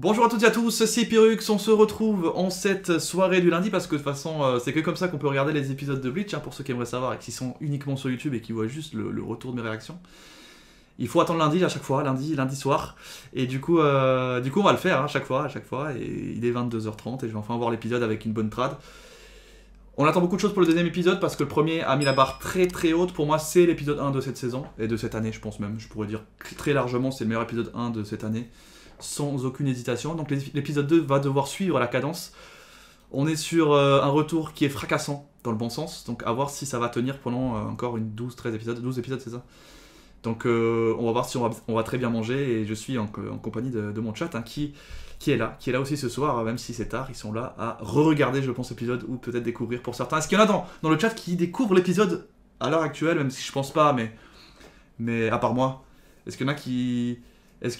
Bonjour à toutes et à tous, c'est Pyrrhux, on se retrouve en cette soirée du lundi parce que de toute façon c'est que comme ça qu'on peut regarder les épisodes de Bleach, hein, pour ceux qui aimeraient savoir et qui sont uniquement sur YouTube et qui voient juste le retour de mes réactions. Il faut attendre lundi à chaque fois, lundi soir, et du coup on va le faire à chaque fois, et il est 22h30 et je vais enfin voir l'épisode avec une bonne trad. On attend beaucoup de choses pour le deuxième épisode parce que le premier a mis la barre très très haute. Pour moi c'est l'épisode 1 de cette saison, et de cette année je pense même, je pourrais dire très largement c'est le meilleur épisode 1 de cette année. Sans aucune hésitation. Donc l'épisode 2 va devoir suivre la cadence. On est sur un retour qui est fracassant, dans le bon sens. Donc à voir si ça va tenir pendant encore une 12-13 épisodes. 12 épisodes, c'est ça. Donc on va voir si on va très bien manger. Et je suis en compagnie de mon chat, hein, qui est là aussi ce soir, même si c'est tard. Ils sont là à re-regarder, je pense, l'épisode, ou peut-être découvrir pour certains. Est-ce qu'il y en a dans le chat qui découvrent l'épisode à l'heure actuelle, même si je pense pas, mais à part moi. Est-ce qu'il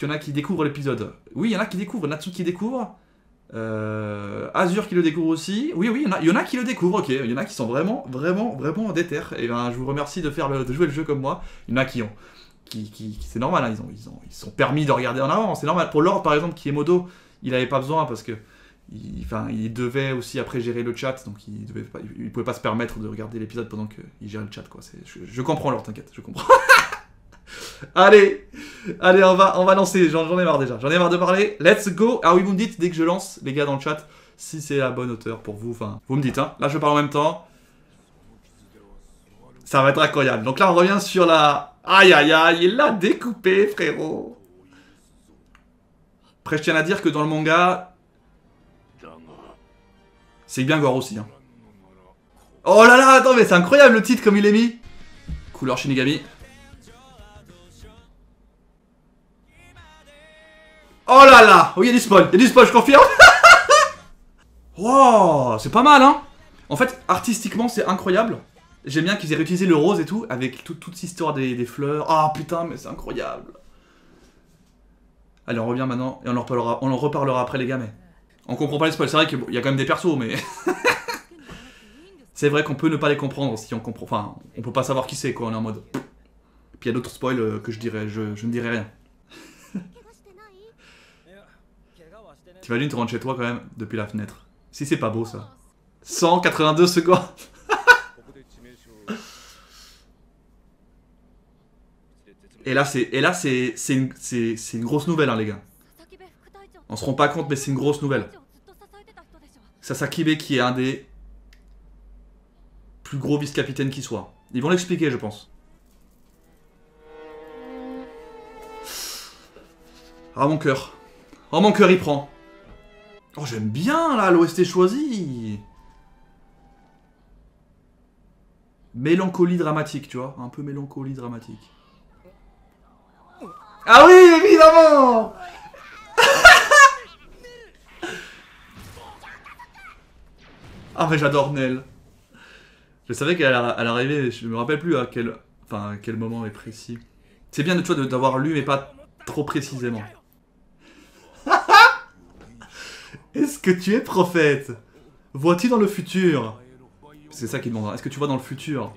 y en a qui découvrent l'épisode? Oui, il y en a qui découvrent. Natsu qui découvre. Azur qui le découvre aussi. Oui, il y en a qui le découvrent, ok. Il y en a qui sont vraiment déter. Et ben, je vous remercie de jouer le jeu comme moi. Il y en a qui ont. C'est normal, hein, ils sont permis de regarder en avant. C'est normal. Pour Lord, par exemple, qui est modo, il n'avait pas besoin parce que. Il devait aussi après gérer le chat, donc il pouvait pas se permettre de regarder l'épisode pendant qu'il gérait le chat, quoi. Je comprends Lord, t'inquiète, je comprends. Allez, on va lancer, j'en ai marre déjà, j'en ai marre de parler, let's go. Ah oui, vous me dites dès que je lance, les gars dans le chat, si c'est la bonne hauteur pour vous, enfin, vous me dites, hein, là je parle en même temps, ça va être incroyable. Donc là on revient sur la... Aïe, il l'a découpé, frérot. Après je tiens à dire que dans le manga, c'est bien gore aussi, hein. Oh là là, attends, mais c'est incroyable le titre comme il est mis. Couleur Shinigami. Oh là là! Oui, il y a du spoil, je confirme. Wow, c'est pas mal, hein. En fait, artistiquement, c'est incroyable. J'aime bien qu'ils aient réutilisé le rose et tout, avec toute cette histoire des fleurs. Ah putain, mais c'est incroyable. Allez, on revient maintenant, et on en reparlera après, les gars, mais... On comprend pas les spoils, c'est vrai qu'il y a quand même des persos, mais... C'est vrai qu'on peut ne pas les comprendre si on comprend... Enfin, on peut pas savoir qui c'est, quoi, on est en mode... Puis il y a d'autres spoils que je ne dirai rien. T'imagines, tu rentres chez toi quand même depuis la fenêtre. Si c'est pas beau ça. 182 secondes. Et là c'est une grosse nouvelle, hein, les gars. On se rend pas compte, mais c'est une grosse nouvelle. Sasakibe qui est un des plus gros vice-capitaines qui soit. Ils vont l'expliquer, je pense. Ah mon cœur. Oh mon cœur il prend. Oh j'aime bien là l'OST choisi. Mélancolie dramatique, tu vois. Un peu mélancolie dramatique. Ah oui, évidemment. Ah mais j'adore Nell. Je savais qu'elle arrivait, je me rappelle plus à quel moment est précis. C'est bien de toi d'avoir lu mais pas trop précisément. Est-ce que tu es prophète? Vois-tu dans le futur? C'est ça qu'il demandera. Est-ce que tu vois dans le futur?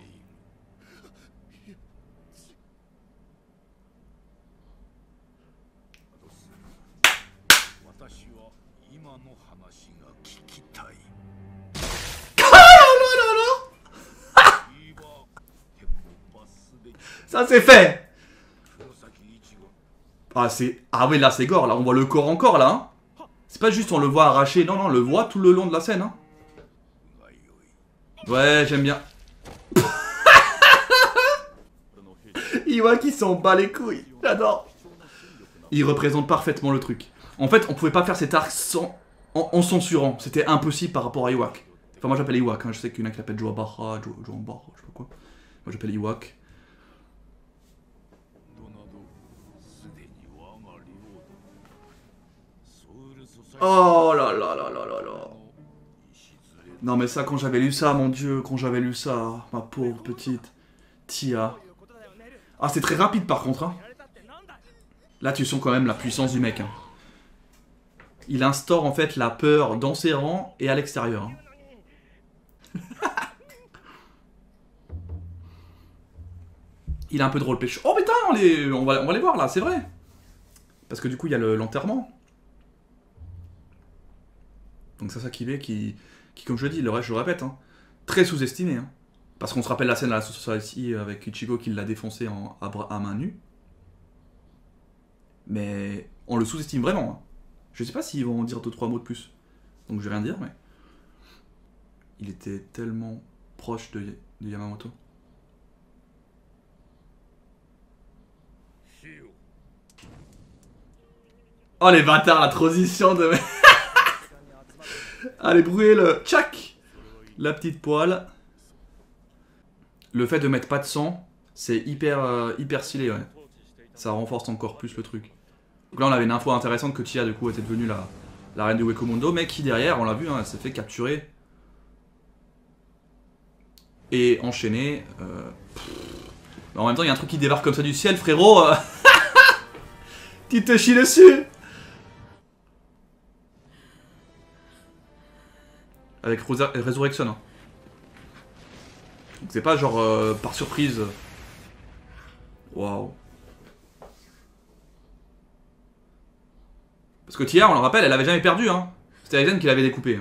Ça c'est fait. Ah oui, là c'est gore, là on voit le corps encore là, hein. C'est pas juste on le voit arracher, non, on le voit tout le long de la scène, hein. Ouais, j'aime bien. Iwa qui s'en bat les couilles, j'adore. Il représente parfaitement le truc. En fait, on pouvait pas faire cet arc en censurant, c'était impossible par rapport à Iwak. Enfin, moi j'appelle Iwak, hein. Je sais qu'il y en a qui l'appellent Joabara, Joambara, je sais pas quoi. Moi j'appelle Iwak. Oh là là là là là là. Non mais ça, quand j'avais lu ça, mon dieu, quand j'avais lu ça, ma pauvre petite Tia. Ah, c'est très rapide par contre, hein. Là, tu sens quand même la puissance du mec, hein. Il instaure en fait la peur dans ses rangs et à l'extérieur, hein. Il a un peu de rôle pêche. Oh putain, on va les voir là, c'est vrai. Parce que du coup, il y a l'enterrement. Donc c'est ça qui, comme je le dis, le reste, je le répète, hein, très sous-estimé. Hein. Parce qu'on se rappelle la scène à la Society avec Ichigo qui l'a défoncé à main nue. Mais on le sous-estime vraiment. Hein. Je sais pas s'ils vont en dire 2-3 mots de plus. Donc je vais rien dire, mais... Il était tellement proche de Yamamoto. Oh les bâtards, la transition de... Allez, brûler le... Tchac. La petite poêle. Le fait de mettre pas de sang, c'est hyper stylé, ouais. Ça renforce encore plus le truc. Donc là, on avait une info intéressante que Tia, du coup, était devenue la reine du Wekomundo, mais qui, derrière, on l'a vu, hein, elle s'est fait capturer. Et enchaîner. Mais en même temps, il y a un truc qui débarque comme ça du ciel, frérot. Tu te chies dessus. Avec Resurrection. Hein. Donc c'est pas genre par surprise. Waouh. Parce que Tia, on le rappelle, elle avait jamais perdu. Hein. C'était Aizen qui l'avait découpé.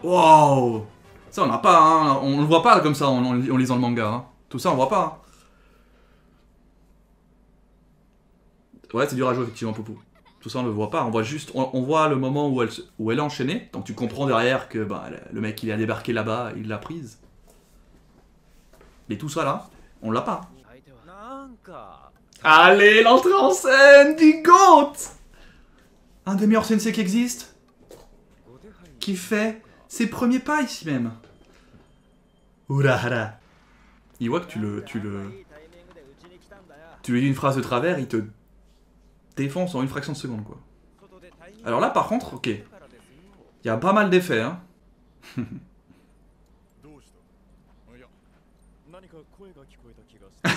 Waouh. Ça on n'a pas, hein. On le voit pas comme ça en lisant le manga. Hein. Tout ça on voit pas. Hein. Ouais, c'est dur à jouer effectivement, Poupou. Tout ça on le voit pas, on voit juste, on voit le moment où elle est enchaînée, donc tu comprends derrière que bah, le mec il a débarqué là-bas, il l'a prise. Mais tout ça là, on l'a pas. Allez, l'entrée en scène du GOAT. Un des meilleurs sensei qui existe. Qui fait ses premiers pas ici même. Urahara. Il voit que tu lui dis une phrase de travers, il te défonce en une fraction de seconde, quoi. Alors là, par contre, ok. Il y a pas mal d'effets, hein.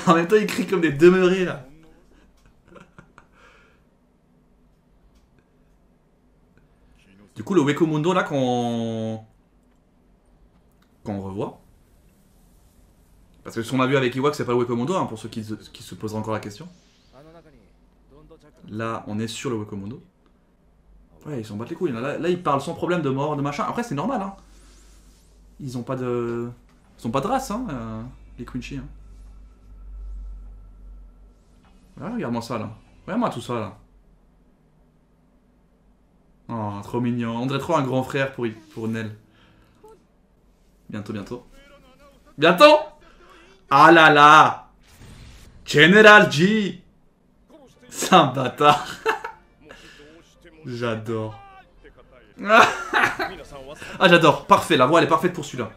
En même temps, il crie comme des demeurés, là. Du coup, le Wekomundo, là, qu'on revoit. Parce que ce qu'on a vu avec Iwak, c'est pas le Wekomundo, hein, pour ceux qui se poseraient encore la question. Là, on est sur le Wekomundo. Ouais, ils s'en battent les couilles. Là, ils parlent sans problème de mort, de machin. Après, c'est normal, hein. Ils ont pas de... Ils ont pas de race, hein, les Quincy, hein. Voilà, regarde-moi ça, là. Regarde-moi tout ça, là. Oh, trop mignon. On dirait trop un grand frère pour Nel. Bientôt, bientôt. Bientôt! Ah là là! General G! C'est un bâtard. J'adore. Ah, j'adore. Parfait, la voix elle est parfaite pour celui-là.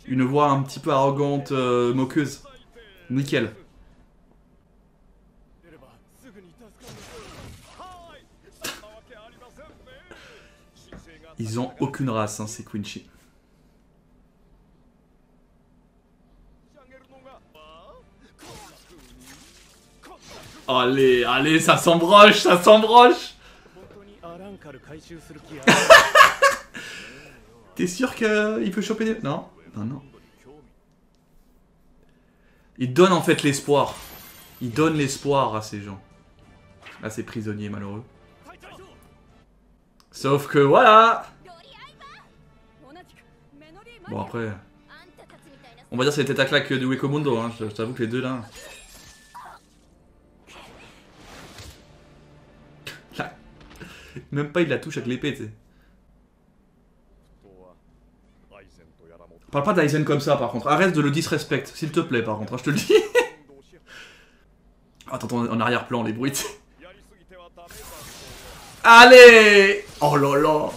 Une voix un petit peu arrogante, moqueuse. Nickel. Ils ont aucune race, hein, ces Quincy. Allez, allez, ça s'embroche, ça s'embroche. T'es sûr qu'il peut choper des... Non, non, non. Il donne en fait l'espoir. Il donne l'espoir à ces gens. À ces prisonniers malheureux. Sauf que voilà. Bon après... On va dire que c'est tête à claque du Wekomundo, hein. Je t'avoue que les deux là... Même pas il la touche avec l'épée, tu sais. Parle pas d'Aizen comme ça par contre, arrête de le disrespect, s'il te plaît par contre, hein, je te le dis. Attends, en arrière-plan les bruits. Allez. Oh là là.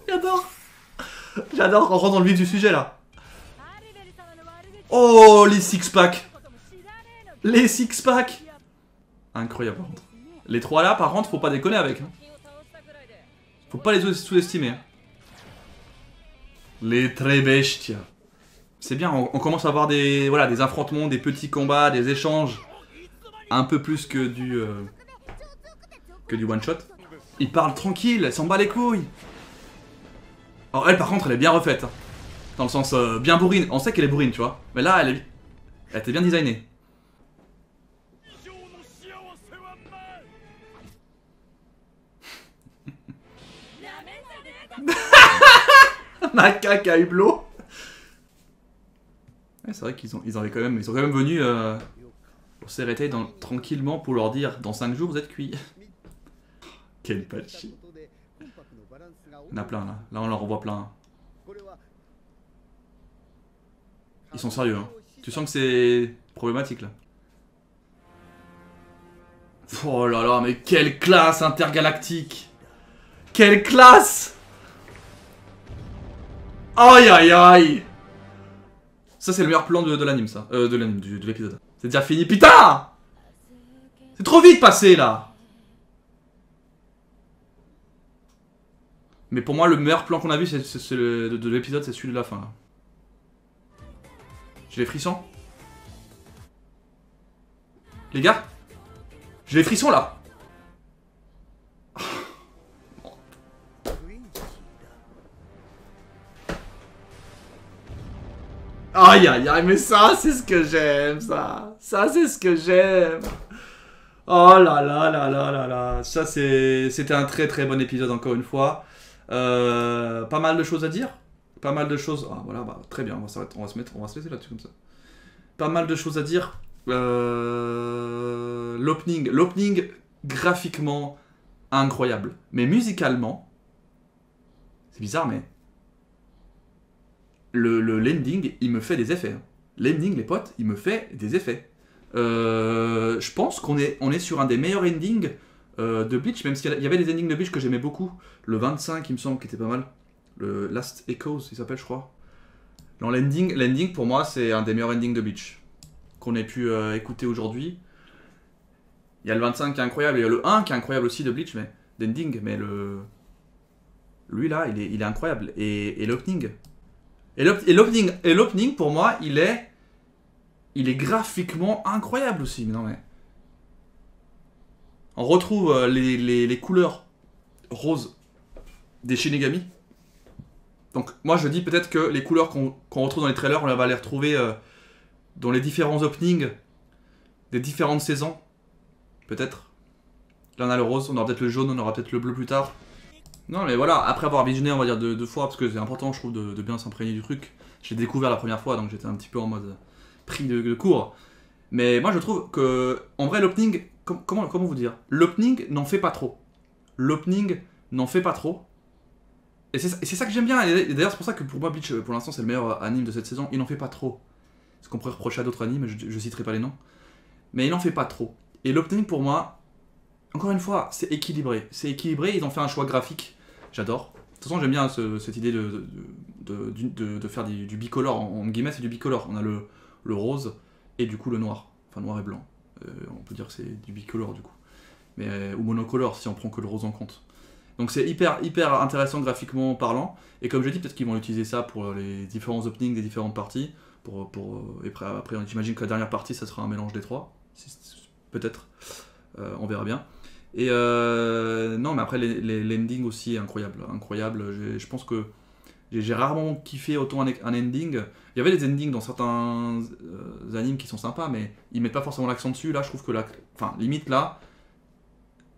J'adore. J'adore, on rentre dans le vif du sujet là. Oh les six-pack. Les six-pack. Incroyable par contre. Les trois là par contre faut pas déconner avec. Hein. Faut pas les sous-estimer. Hein. Les très bestia. C'est bien, on commence à avoir des, voilà, des affrontements, des petits combats, des échanges. Un peu plus que du one shot. Il parle tranquille, elle s'en bat les couilles. Alors elle par contre elle est bien refaite. Hein. Dans le sens bien bourrine. On sait qu'elle est bourrine tu vois. Mais là elle était bien designée. Macaque à hublot. Ouais, c'est vrai qu'ils ont, ils sont quand même venus au CRT tranquillement pour leur dire dans 5 jours vous êtes cuits. Kenpachi. Il y en a plein là. Là on leur envoie plein. Ils sont sérieux hein. Tu sens que c'est problématique là. Oh là là, mais quelle classe intergalactique! Quelle classe! Aïe aïe aïe! Ça c'est le meilleur plan de l'anime ça. De l'anime, de l'épisode. C'est déjà fini. Putain! C'est trop vite passé là! Mais pour moi le meilleur plan qu'on a vu de l'épisode c'est celui de la fin là. J'ai les frissons. Les gars, j'ai les frissons là. Aïe aïe aïe, mais ça c'est ce que j'aime, ça. Ça c'est ce que j'aime. Oh là là là là là là. Ça c'était un très très bon épisode encore une fois. Pas mal de choses à dire. Pas mal de choses. Ah voilà, bah, très bien, on va se laisser là-dessus comme ça. Pas mal de choses à dire. L'opening graphiquement incroyable. Mais musicalement, c'est bizarre, mais l'ending, il me fait des effets. L'ending, les potes, il me fait des effets. Je pense qu'on est sur un des meilleurs endings de Bleach, même s'il y avait des endings de Bleach que j'aimais beaucoup. Le 25, il me semble, qui était pas mal. Le Last Echoes, il s'appelle, je crois. Non, l'ending, pour moi, c'est un des meilleurs endings de Bleach qu'on ait pu écouter aujourd'hui. Il y a le 25 qui est incroyable, il y a le 1 qui est incroyable aussi de Bleach, mais d'ending, mais lui là, il est incroyable. Et l'opening. Et l'opening, pour moi, il est graphiquement incroyable aussi. Mais non, mais on retrouve les couleurs roses des Shinigami. Donc moi je dis peut-être que les couleurs qu'on retrouve dans les trailers, on va les retrouver dans les différents openings des différentes saisons. Peut-être. Là on a le rose, on aura peut-être le jaune, on aura peut-être le bleu plus tard. Non mais voilà, après avoir visionné on va dire deux fois, parce que c'est important je trouve de bien s'imprégner du truc. Je l'ai découvert la première fois donc j'étais un petit peu en mode pris de court. Mais moi je trouve que, en vrai l'opening, comment vous dire, l'opening n'en fait pas trop. L'opening n'en fait pas trop. Et c'est ça que j'aime bien, et d'ailleurs c'est pour ça que pour moi Bleach pour l'instant c'est le meilleur anime de cette saison, il n'en fait pas trop. Ce qu'on pourrait reprocher à d'autres animes, je citerai pas les noms. Mais il n'en fait pas trop. Et l'opening pour moi, encore une fois, c'est équilibré. C'est équilibré, ils ont fait un choix graphique, j'adore. De toute façon j'aime bien cette idée de faire du bicolore, en guillemets c'est du bicolore. On a le rose et du coup le noir, enfin noir et blanc. On peut dire que c'est du bicolore du coup. Mais, ou monocolore si on prend que le rose en compte. Donc c'est hyper intéressant graphiquement parlant, et comme je dis, peut-être qu'ils vont utiliser ça pour les différents openings des différentes parties, et après j'imagine que la dernière partie ça sera un mélange des trois, peut-être, on verra bien. Et non mais après l'ending aussi est incroyable, je pense que j'ai rarement kiffé autant un ending. Il y avait des endings dans certains animes qui sont sympas, mais ils mettent pas forcément l'accent dessus. Là je trouve que limite là,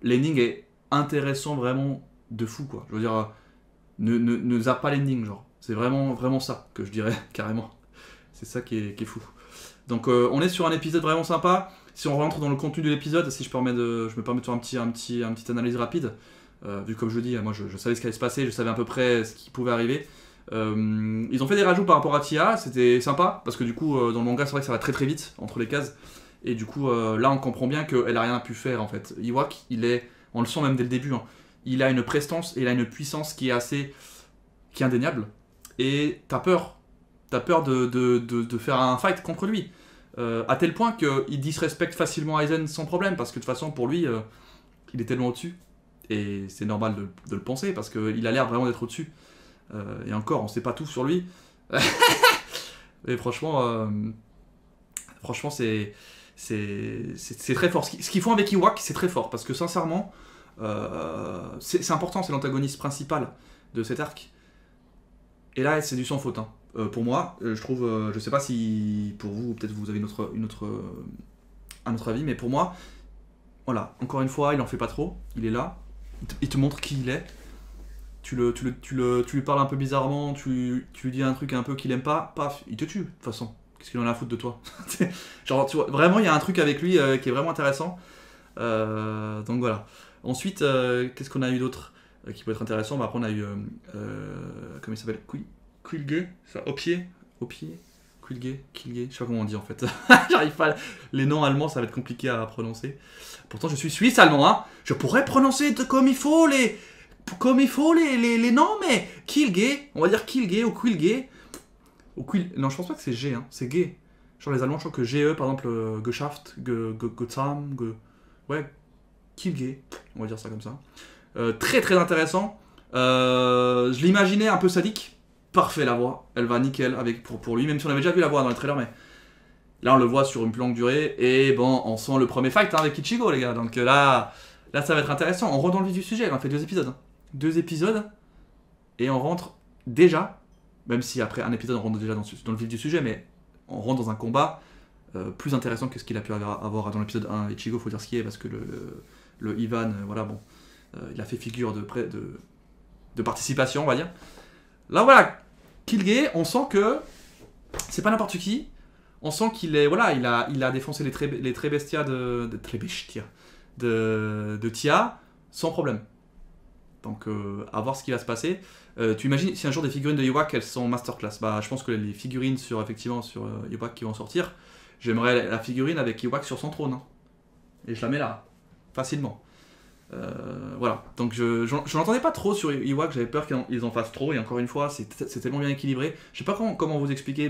l'ending est intéressant vraiment de fou quoi. Je veux dire, ne zappe pas l'ending genre. C'est vraiment ça que je dirais carrément. C'est ça qui est fou. Donc on est sur un épisode vraiment sympa. Si on rentre dans le contenu de l'épisode, si je me permets de faire une petite analyse rapide. Vu comme je dis, moi je savais ce qui allait se passer, je savais à peu près ce qui pouvait arriver. Ils ont fait des rajouts par rapport à Tia, c'était sympa parce que du coup dans le manga c'est vrai que ça va très très vite entre les cases. Et du coup là on comprend bien qu'elle a rien pu faire en fait. Iwak, on le sent même dès le début, hein. Il a une prestance et il a une puissance qui est indéniable. Et t'as peur de faire un fight contre lui. À tel point qu'il disrespecte facilement Aizen sans problème, parce que de toute façon pour lui, il est tellement au-dessus. Et c'est normal de le penser, parce qu'il a l'air vraiment d'être au-dessus. Et encore, on sait pas tout sur lui. Mais franchement, c'est très fort. Ce qu'ils font avec Iwak, c'est très fort, parce que sincèrement, c'est important, c'est l'antagoniste principal de cet arc. Et là, c'est du sans faute. Hein. Pour moi, je trouve, je sais pas si pour vous, peut-être vous avez un autre avis, mais pour moi, voilà, encore une fois, il en fait pas trop, il est là, il te montre qui il est, tu lui parles un peu bizarrement, tu lui dis un truc un peu qu'il aime pas, paf, il te tue, de toute façon. Qu'est-ce qu'il en a à foutre de toi? Genre, tu vois, vraiment, il y a un truc avec lui qui est vraiment intéressant. Donc voilà. Ensuite, qu'est-ce qu'on a eu d'autre qui peut être intéressant? Bah, après, on a eu. Comment il s'appelle? Quilgay? Ça, au pied? Quilgay? Je sais pas comment on dit en fait. J'arrive pas. Les noms allemands, ça va être compliqué à prononcer. Pourtant, je suis suisse allemand, hein. Je pourrais prononcer comme il faut les. Comme il faut les noms, mais Quilgay, on va dire Quilgay ou Quilgay. Non, je pense pas que c'est G, hein. C'est gay. Genre les Allemands, je crois que GE, par exemple, Geschäft, Getsam, ouais, Quilgay, on va dire ça comme ça. Très très intéressant. Je l'imaginais un peu sadique. Parfait la voix, elle va nickel pour lui, même si on avait déjà vu la voix dans le trailer, mais là on le voit sur une plus longue durée. Et bon, on sent le premier fight hein, avec Ichigo, les gars. Donc là ça va être intéressant. On rentre dans le vif du sujet. On a fait 2 épisodes. 2 épisodes. Et on rentre déjà, même si après un épisode on rentre déjà dans le vif du sujet, mais on rentre dans un combat plus intéressant que ce qu'il a pu avoir dans l'épisode 1. Ichigo, faut dire ce qui est, parce que le Ivan, voilà, bon, il a fait figure de participation, on va dire. Là, voilà, Quilgay, on sent que c'est pas n'importe qui. On sent qu'il est, voilà, il a défoncé les très bestia de Tia sans problème. Donc, à voir ce qui va se passer. Tu imagines si un jour des figurines de Ewak elles sont masterclass. Bah, je pense que les figurines sur Ewak qui vont sortir, j'aimerais la figurine avec Ewak sur son trône. Hein. Et je la mets là, facilement. Voilà, donc je n'entendais pas trop sur Ewak, j'avais peur qu'ils en fassent trop, et encore une fois, c'est tellement bien équilibré. Je sais pas comment vous expliquer,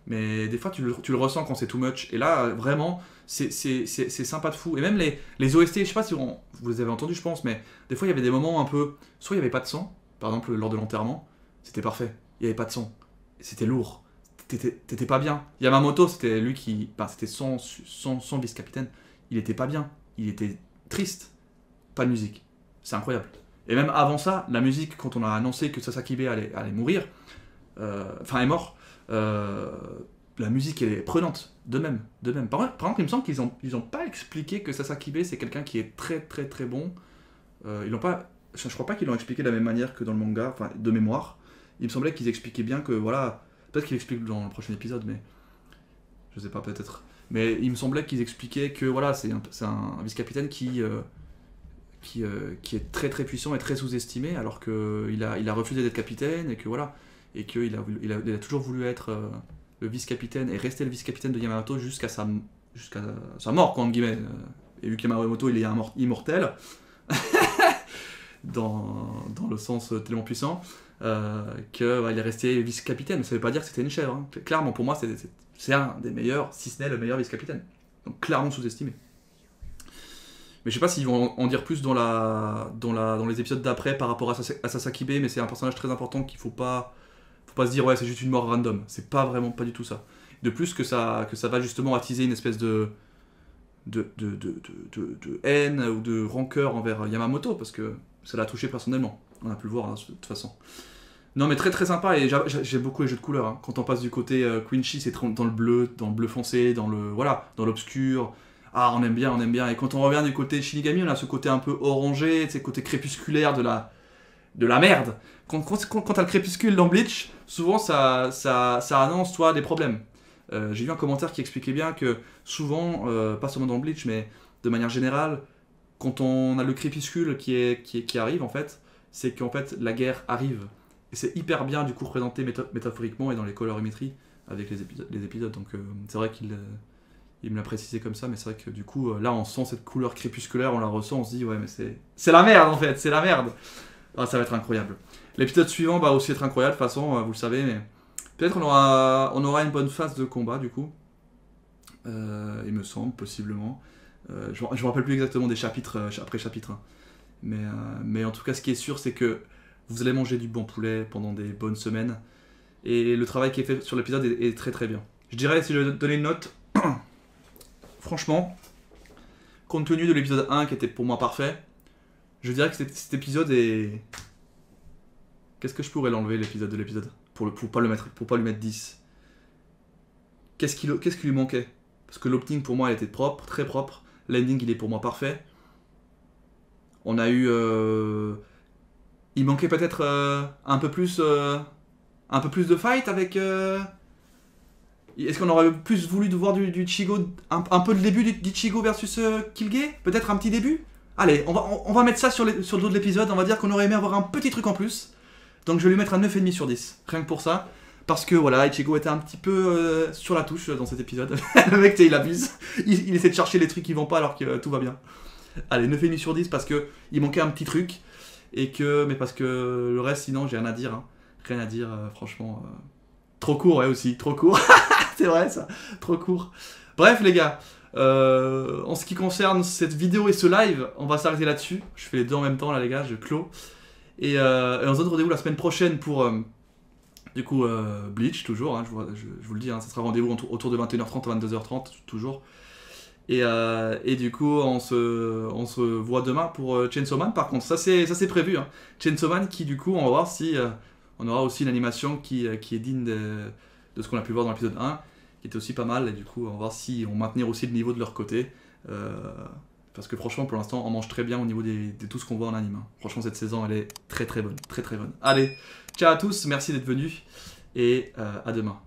mais des fois tu le ressens quand c'est too much, et là, vraiment, c'est sympa de fou. Et même les OST, je sais pas si vous les avez entendus, je pense, mais des fois il y avait des moments un peu. Soit il n'y avait pas de son, par exemple lors de l'enterrement, c'était parfait, il n'y avait pas de son, c'était lourd, t'étais pas bien. Yamamoto, c'était lui qui. Enfin, c'était son vice-capitaine, il était pas bien, il était triste. Pas de musique. C'est incroyable. Et même avant ça, la musique, quand on a annoncé que Sasakibe allait mourir, est mort, la musique elle est prenante, de même. Par exemple, il me semble qu'ils ont pas expliqué que Sasakibe c'est quelqu'un qui est très très très bon. Ils l'ont pas, je crois pas qu'ils l'ont expliqué de la même manière que dans le manga, enfin de mémoire. Il me semblait qu'ils expliquaient bien que voilà, peut-être qu'ils l'expliquent dans le prochain épisode, mais je sais pas peut-être. Mais il me semblait qu'ils expliquaient que voilà, c'est un vice-capitaine qui est très très puissant et très sous-estimé, alors qu'il a refusé d'être capitaine, et que voilà, et qu'il a toujours voulu être le vice-capitaine et rester le vice-capitaine de Yamamoto jusqu'à sa mort, quoi, entre guillemets. Et vu que Yamamoto il est immortel, dans le sens tellement puissant, qu'il est resté vice-capitaine. Ça veut pas dire que c'était une chèvre. Hein. Clairement, pour moi, c'est un des meilleurs, si ce n'est le meilleur vice-capitaine. Donc clairement sous-estimé. Mais je sais pas s'ils vont en dire plus dans les épisodes d'après par rapport à Sasakibe, mais c'est un personnage très important qu'il faut pas se dire ouais c'est juste une mort random. C'est pas du tout ça. De plus que ça va justement attiser une espèce de haine ou de rancœur envers Yamamoto, parce que ça l'a touché personnellement. On a pu le voir hein, de toute façon. Non mais très très sympa, et j'ai beaucoup les jeux de couleurs. Hein. Quand on passe du côté Quincy, c'est dans le bleu foncé, dans l'obscur. Ah, on aime bien. Et quand on revient du côté Shinigami, on a ce côté un peu orangé, ce côté crépusculaire de la merde. Quand t'as le crépuscule dans Bleach, souvent ça annonce toi des problèmes. J'ai vu un commentaire qui expliquait bien que souvent, pas seulement dans Bleach, mais de manière générale, quand on a le crépuscule qui arrive, en fait, c'est qu'en fait la guerre arrive. Et c'est hyper bien du coup représenté métaphoriquement et dans les colorimétries avec les épisodes. Donc c'est vrai qu'il me l'a précisé comme ça, mais c'est vrai que du coup, là, on sent cette couleur crépusculaire, on la ressent, on se dit, ouais, mais c'est la merde, en fait, c'est la merde. Ah, ça va être incroyable. L'épisode suivant va aussi être incroyable, de toute façon, vous le savez, mais peut-être on aura une bonne phase de combat, du coup. Il me semble, possiblement. Je me rappelle plus exactement des chapitres après chapitre. Hein. Mais en tout cas, ce qui est sûr, c'est que vous allez manger du bon poulet pendant des bonnes semaines. Et le travail qui est fait sur l'épisode est très très bien. Je dirais, si je donnais une note... Franchement, compte tenu de l'épisode 1 qui était pour moi parfait, je dirais que cet épisode est... Qu'est-ce que je pourrais l'enlever l'épisode de l'épisode pour pas lui mettre 10. Qu'est-ce qui lui manquait? Parce que l'opening pour moi elle était propre, très propre. L'ending il est pour moi parfait. On a eu... Il manquait peut-être un peu plus de fight avec... Est-ce qu'on aurait plus voulu voir du Ichigo, un peu le début d'Ichigo versus Killge? Peut-être un petit début? Allez, on va mettre ça sur le dos de l'épisode, on va dire qu'on aurait aimé avoir un petit truc en plus. Donc je vais lui mettre un 9,5 sur 10, rien que pour ça. Parce que voilà, Ichigo était un petit peu sur la touche dans cet épisode. Le mec, il abuse. Il essaie de chercher les trucs qui vont pas alors que tout va bien. Allez, 9,5 sur 10 parce que il manquait un petit truc. Mais parce que le reste, sinon, j'ai rien à dire. Hein. Rien à dire, franchement. Trop court, ouais, aussi. Trop court. C'est vrai, ça. Trop court. Bref, les gars. En ce qui concerne cette vidéo et ce live, on va s'arrêter là-dessus. Je fais les deux en même temps, là, les gars. Je clôt. Et on se donne rendez-vous la semaine prochaine pour... Du coup, Bleach, toujours, hein, je vous le dis, hein, ça sera rendez-vous autour de 21h30 à 22h30, toujours. Et du coup, on se voit demain pour Chainsaw Man. Par contre, ça c'est prévu. Hein. Chainsaw Man qui, du coup, on va voir si on aura aussi une animation qui est digne de ce qu'on a pu voir dans l'épisode 1, qui était aussi pas mal. Et du coup, on va voir si on maintenir aussi le niveau de leur côté. Parce que franchement, pour l'instant, on mange très bien au niveau de tout ce qu'on voit en anime. Hein. Franchement, cette saison, elle est très très bonne. Très très bonne. Allez, ciao à tous, merci d'être venus. Et à demain.